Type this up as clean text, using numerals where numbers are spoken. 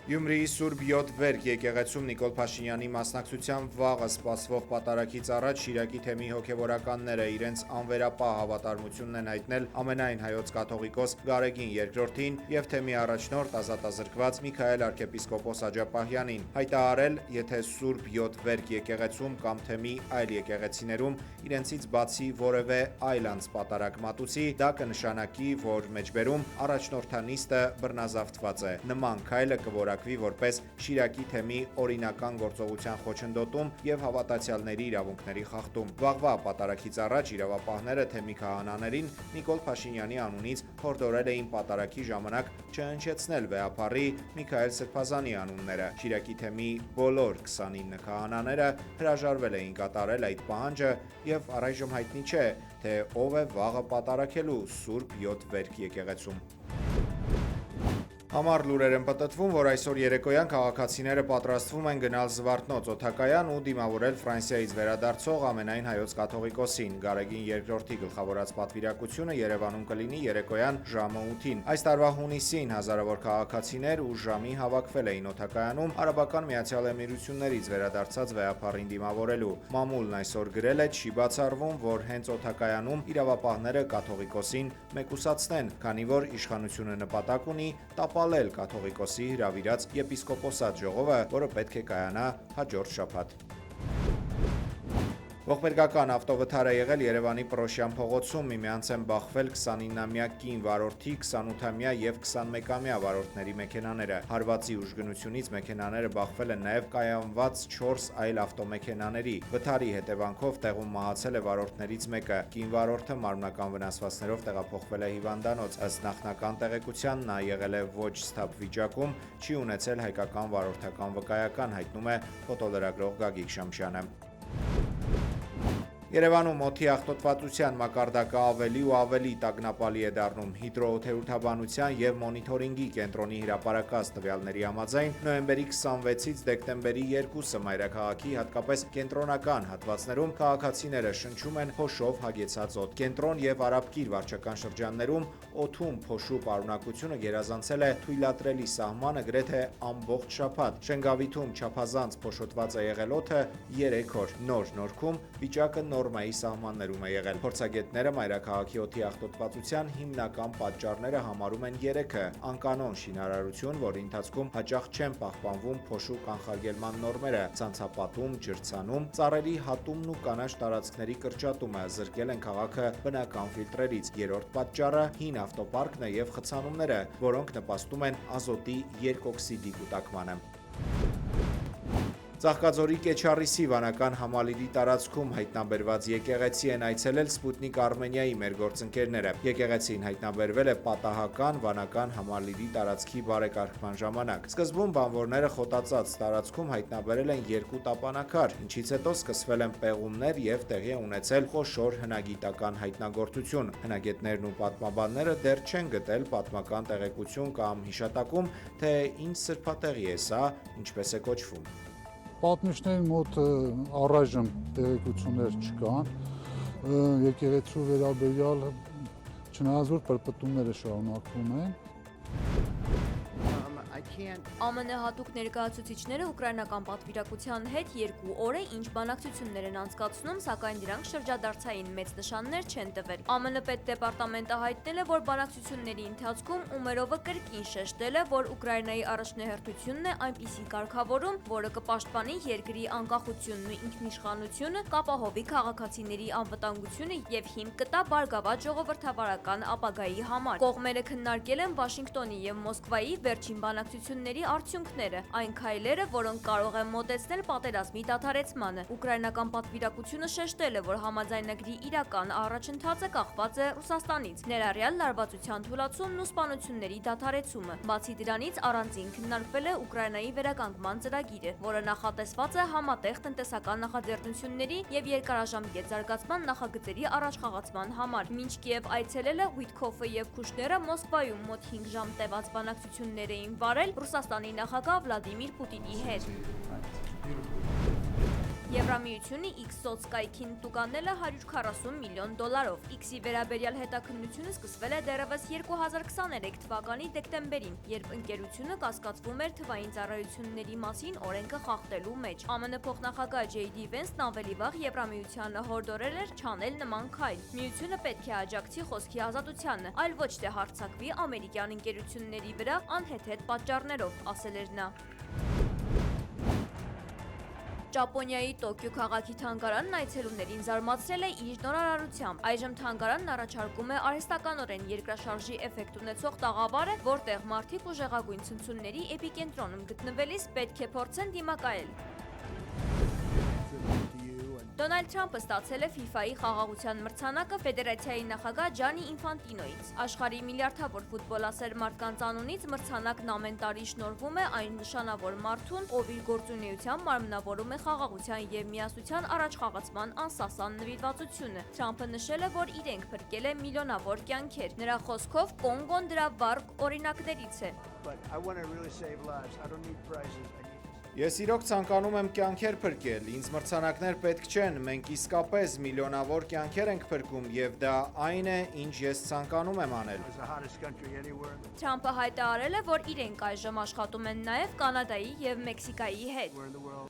Գյումրիի Սուրբ 7 Վերք եկեղեցում Նիկոլ Փաշինյանի մասնակցությամբ վաղը սպասվող պատարագից առաջ Շիրակի թեմի հոգևորականները իրենց անվերապահ հավատարմությունն են հայտնել ամենայն հայոց կաթողիկոս Գարեգին II-ին և թեմի առաջնորդ ազատազրկված Միքայել arczepiskopos Աջապահյանին, հայտարարել, եթե Սուրբ 7 Վերք եկեղեցում կամ թեմի այլ եկեղեցիներում իրենցից բացի որևէ այլ անձ պատարագ մատուցի, դա կնշանակի, որ մեջբերում առաջնորդանիստը բռնազավթված է։ Նման քայլը կորակվի որպես Շիրակի թեմի օրինական գործողության խոչընդոտում և հավատացյալների իրավունքների խախտում։ Վաղվա պատարագից առաջ իրավապահները թեմի քահանաներին Նիկոլ Փաշինյանի անունից հորդորել էին պատարագի ժամանակ չհնչեցնել վեհափառի Միքայել Սրբազանի անունները։ Շիրակի թեմի բոլոր 29 քահանաները հրաժարվել էին կատարել այդ պահանջը և առայժմ հայտնի չէ, թե ով է վաղը պատարագելու Սուրբ 7 Վերք եկեղեցում։ Համառ լուրեր են պտտվում, որ այսօր երեկոյան քաղաքացիները պատրաստվում են գնալ Զվարթնոց օդակայան ու դիմավորել Ֆրանսիայից վերադարձող ամենայն հայոց կաթողիկոսին։ Գարեգին II-ի գլխավորած պատվիրակությունը Երևանում կլինի երեկոյան ժամը 8-ին։ Այս տարվա հունիսին հազարավոր քաղաքացիներ ու ժամի հավաքվել էին օդակայանում Արաբական Միացյալ Էմիրություններից վերադարձած վեհափառին դիմավորելու։ Մամուլն այսօր գրել է, չի բացառվում, որ հենց օդակայանում իրավապահները կաթողիկոսին մեկուսացնեն, քանի որ իշխանությունը նպատակ ունի տապալել կաթողիկոսի հրավիրած եպիսկոպոսատ ժողովը, որը պետք է կայանա հաջորդ շաբաթ։ Ողբերգական ավտովթար է եղել Երևանի Պռոշյան փողոցում, միմյանց են բախվել 29-ամյա կին վարորդի, 28-ամյա և 21-ամյա վարորդների մեքենաները։ Հարվածի ուժգնությունից մեքենաները բախվել են նաև կայանված 4 այլ ավտոմեքենաների։ Վթարի հետևանքով տեղում մահացել է վարորդներից մեկը։ Կին վարորդը մարմնական վնասվածքներով տեղափոխվել է հիվանդանոց։ Ըստ նախնական տեղեկության նա եղել է ոչ սթափ վիճակում, չի ունեցել հայկական վարորդական վկայական, հայտնում է ֆոտոլրագրող Գագիկ Շամշյանը։ Երևանում օդի աղտոտվածության մակարդակը ավելի ու ավելի տագնապալի է դառնում։ Հիդրոօթերոթաբանության և մոնիթորինգի կենտրոնի հրապարակած տվյալների համաձայն նոյեմբերի 26-ից դեկտեմբերի 2-ը մայրաքաղաքի հատկապես կենտրոնական հատվածներում քաղաքացիները շնչում են փոշով հագեցած օդ։ Կենտրոն և Արաբկիր վարչական շրջաններում օդում փոշու պարունակությունը գերազանցել է թույլատրելի սահմանը գրեթե ամբողջ շաբաթ։ Շենգավիթում չափազանց փոշոտված է եղել օդը 3 օր։ Նոր Նորքում վիճակը նորմայի սահմաններում է եղել։ Փորձագետները մայրաքաղաքի օդի աղտոտվածության հիմնական պատճառները համարում են 3-ը՝ անկանոն շինարարություն, որի ընթացքում հաճախ չեն պահպանվում փոշու կանխարգելման նորմերը, ցանցապատում, ջրցանում, ծառերի հատումն ու կանաչ տարածքների կրճատումը, զրկել են քաղաքը բնական ֆիլտրերից։ Երրորդ պատճառը հին ավտոպարկն է և խցանումները, որոնք նպաստում են ազոտի երկօքսիդի կուտակմանը։ Ծաղկաձորի Կեչառիսի վանական համալիրի տարածքում հայտնաբերված եկեղեցի են այցելել Սպուտնիկ Արմենիայի մեր գործընկերները։ Եկեղեցին հայտնաբերվել է պատահական վանական համալիրի տարածքի բարեկարգման ժամանակ։ Սկզբում բանվորները խոտածած տարածքում հայտնաբերել են 2 տապանակար, ինչից հետո սկսվել են պեղումներ և տեղի է ունեցել խոշոր հնագիտական հայտնագործություն։ Հնագետներն ու պատմաբանները դեռ չեն գտել պատմական տեղեկություն կամ հիշատակում, թե ինչ սրբատեղի է սա, ինչպես է կոչվում։ Պատմիչների մոտ առայժմ տեղեկություններ չկան, եկեղեցու վերաբերյալ չնայած որ պրպտումները շարունակվում են։ ԱՄՆ հատուկ ներկայացուցիչները ուկրաինական պատվիրակության հետ 2 օր է ինչ բանակցություններ են անցկացնում, սակայն դրանք շրջադարձային մեծ նշաններ չեն տվել։ ԱՄՆ պետդեպարտամենտը հայտնել է, որ բանակցությունների ընթացքում Ումերովը կրկին շեշտել է, որ Ուկրաինայի առաջնահերթությունն է այնպիսի կարգավորում, որը կպաշտպանի երկրի անկախությունն ու ինքնիշխանությունը, կապահովի քաղաքացիների անվտանգությունը և հիմք կտա բարգավաճ ժողովրդավարական ապագայի համար։ Կողմերը քննարկել են Վաշինգտոնի և Մոսկվայի վերջին բանակցությունների արդյունքները, այն քայլերը, որոնք կարող են մոտեցնել պատերազմի դադարեցմանը։ Ուկրաինական պատվիրակությունը շեշտել է, որ համաձայնագրի իրական առաջընթացը կախված է Ռուսաստանից, ներառյալ լարվածության թուլացումն ու սպանությունների դադարեցումը։ Բացի դրանից, առանձին քննարկվել է Ուկրաինայի վերականգնման ծրագիրը, որը նախատեսված է համատեղ տնտեսական նախաձեռնությունների և երկարաժամկետ զարգացման նախագծերի առաջխաղացման համար։ Մինչ Կիև այցելել է Ուիտքոֆը և Քուշները Մոսկվայում մոտ 5 ժամ տևած բանակցություններ էին վարել Ռուսաստանի նախագահ Վլադիմիր Պուտինի հետ։ Եվրամիությունը X սոցկայքին տուկանել է $140 միլիոն։ X-ի վերաբերյալ հետաքննությունը սկսվել է դեռևս 2023 թվականի դեկտեմբերին, երբ ընկերությունը կասկածվում էր թվային ծառայությունների մասին օրենքը խախտելու մեջ։ ԱՄՆ փոխնախագահ J.D. Vance-ն ավելի վաղ Եվրամիությանը հորդորել էր չանել նման քայլ։ Միությունը պետք է աջակցի խոսքի ազատությանը, այլ ոչ թե հարձակվի ամերիկյան ընկերությունների վրա անհեթեթ պատճառներով, ասել էր նա։ Ճապոնիայի Տոկիո քաղաքի թանգարանն այցելուներին զարմացրել է իր նորարարությամբ։ Այժմ թանգարանն առաջարկում է արհեստականորեն երկրաշարժի էֆեկտ ունեցող տաղավարը, որտեղ մարդիկ ուժեղագույն ցնցումների էպիկենտրոնում գտնվելիս պետք է փորձեն դիմակայել։ Դոնալդ Թրամփը ստացել է FIFA-ի խաղաղության մրցանակը ֆեդերացիայի նախագահ Ջանի Ինֆանտինոից։ Աշխարհի միլիարդավոր ֆուտբոլասեր մարդկանց անունից մրցանակն ամեն տարի շնորհվում է այն նշանավոր մարդուն, ով իր գործունեությամբ մարմնավորում է խաղաղության եւ միասնության առաջխաղացման անսասան նվիրվածությունը։ Թրամփը նշել է, որ իրենք փրկել է միլիոնավոր կյանքեր։ Նրա խոսքով Կոնգոն դրա վառ օրինակներից է։ Ես իրոք ցանկանում եմ կյանքեր փրկել, ինձ մրցանակներ պետք չեն, մենք իսկապես միլիոնավոր կյանքեր ենք փրկում եւ դա այն է, ինչ ես ցանկանում եմ անել։ Թրամփը հայտարարել է, որ իրենք այժմ աշխատում են նաեւ Կանադայի եւ Մեքսիկայի հետ։